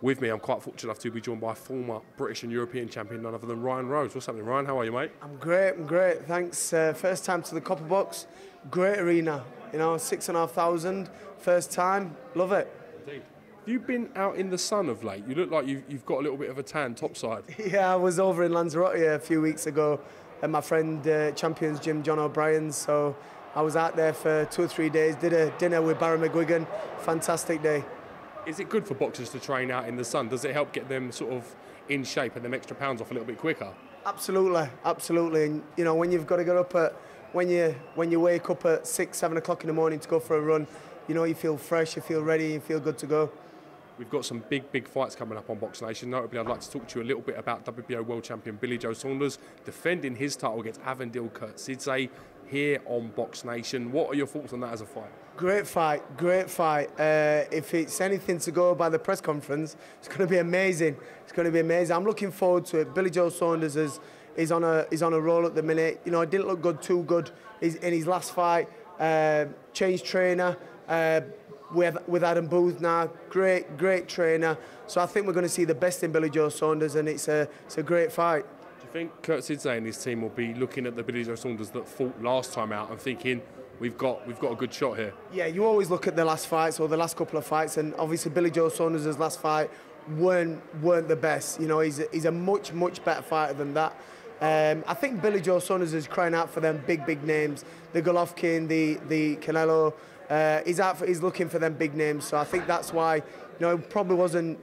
With me, I'm quite fortunate enough to be joined by former British and European champion, none other than Ryan Rhodes. What's happening, Ryan? How are you, mate? I'm great. Thanks. First time to the Copper Box. Great arena. You know, 6,500. First time. Love it. Indeed. Have you been out in the sun of late? You look like you've got a little bit of a tan topside. Yeah, I was over in Lanzarote a few weeks ago at my friend Champions Gym, John O'Brien's. So I was out there for 2 or 3 days, did a dinner with Barry McGuigan. Fantastic day. Is it good for boxers to train out in the sun? Does it help get them sort of in shape and them extra pounds off a little bit quicker? Absolutely. And you know, when you've got to get up at when you wake up at 6, 7 o'clock in the morning to go for a run, you know, you feel fresh, you feel ready, you feel good to go. We've got some big fights coming up on BoxNation. Notably, I'd like to talk to you a little bit about WBO World Champion Billy Joe Saunders defending his title against KHURTSIDZE here on BoxNation. What are your thoughts on that as a fight? Great fight. If it's anything to go by the press conference, it's going to be amazing. I'm looking forward to it. Billy Joe Saunders is on a roll at the minute. You know, it didn't look too good in his last fight. Changed trainer with Adam Booth now. Great trainer. So I think we're going to see the best in Billy Joe Saunders, and it's a great fight. Do you think KHURTSIDZE and his team will be looking at the Billy Joe Saunders that fought last time out and thinking, we've got a good shot here? Yeah, you always look at the last fights or the last couple of fights, and obviously Billy Joe Saunders' last fight weren't the best. You know, he's a much better fighter than that. I think Billy Joe Saunders is crying out for them big names, the Golovkin, the CANELO. He's looking for them big names. So I think that's why, you know, it probably wasn't,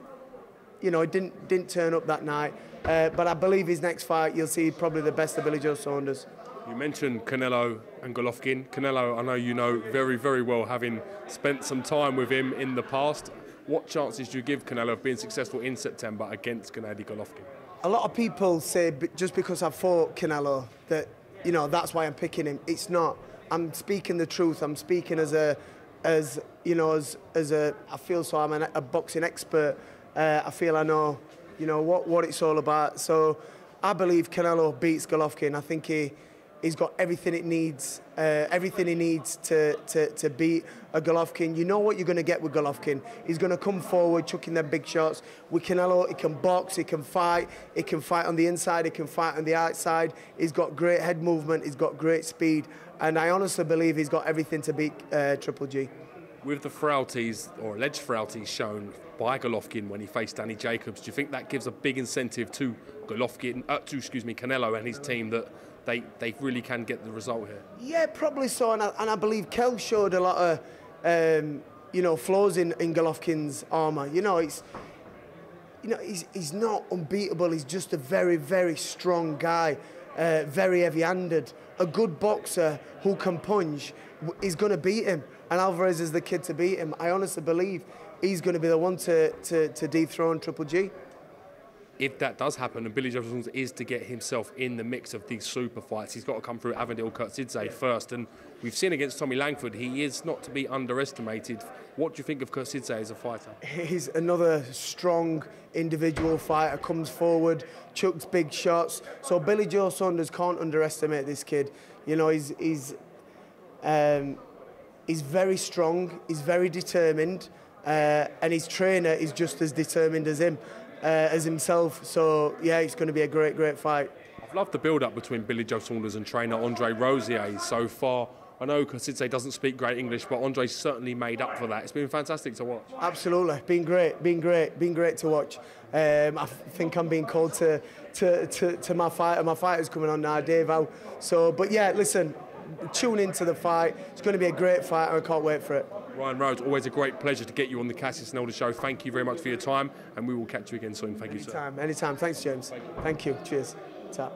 you know, it didn't turn up that night. But I believe his next fight, you'll see probably the best of Billy Joe Saunders. You mentioned CANELO and Golovkin. CANELO, I know you know very well, having spent some time with him in the past. What chances do you give CANELO of being successful in September against Gennady Golovkin? A lot of people say just because I fought CANELO that, you know, that's why I'm picking him. It's not. I'm speaking the truth. I'm speaking as a I feel so. I'm a boxing expert. I feel I know, you know, what it's all about. So I believe CANELO beats Golovkin. I think he's got everything he needs to beat a Golovkin. You know what you're going to get with Golovkin. He's going to come forward, chucking them big shots. With CANELO, he can box, he can fight on the inside, he can fight on the outside. He's got great head movement, he's got great speed, and I honestly believe he's got everything to beat Triple G. With the frailties, or alleged frailties, shown by Golovkin when he faced Danny Jacobs, do you think that gives a big incentive to CANELO and his team that they really can get the result here? Yeah, probably so, and I believe Kel showed a lot of you know, flaws in Golovkin's armour. You know, he's not unbeatable. He's just a very strong guy, very heavy-handed. A good boxer who can punch is going to beat him, and Alvarez is the kid to beat him. I honestly believe he's going to be the one to dethrone Triple G. If that does happen and Billy Joe Saunders is to get himself in the mix of these super fights, he's got to come through KHURTSIDZE first. And we've seen against Tommy Langford, he is not to be underestimated. What do you think of KHURTSIDZE as a fighter? He's another strong individual fighter, comes forward, chucks big shots. So Billy Joe Saunders can't underestimate this kid. You know, he's very strong, he's very determined, and his trainer is just as determined as him. As himself, so yeah, it's going to be a great fight. I've loved the build-up between Billy Joe Saunders and trainer Andre Rosier so far. I know KHURTSIDZE doesn't speak great English, but Andre's certainly made up for that. It's been fantastic to watch. Absolutely, been great to watch. I think I'm being called to my fighter. My fighter's coming on now, Dave Howe. So, but yeah, listen, tune into the fight. It's going to be a great fight, and I can't wait for it. Ryan Rhodes, always a great pleasure to get you on the Cassius and Elder Show. Thank you very much for your time, and we will catch you again soon. Thank you, sir. Anytime. Thanks, James. Thank you. Cheers. Ta.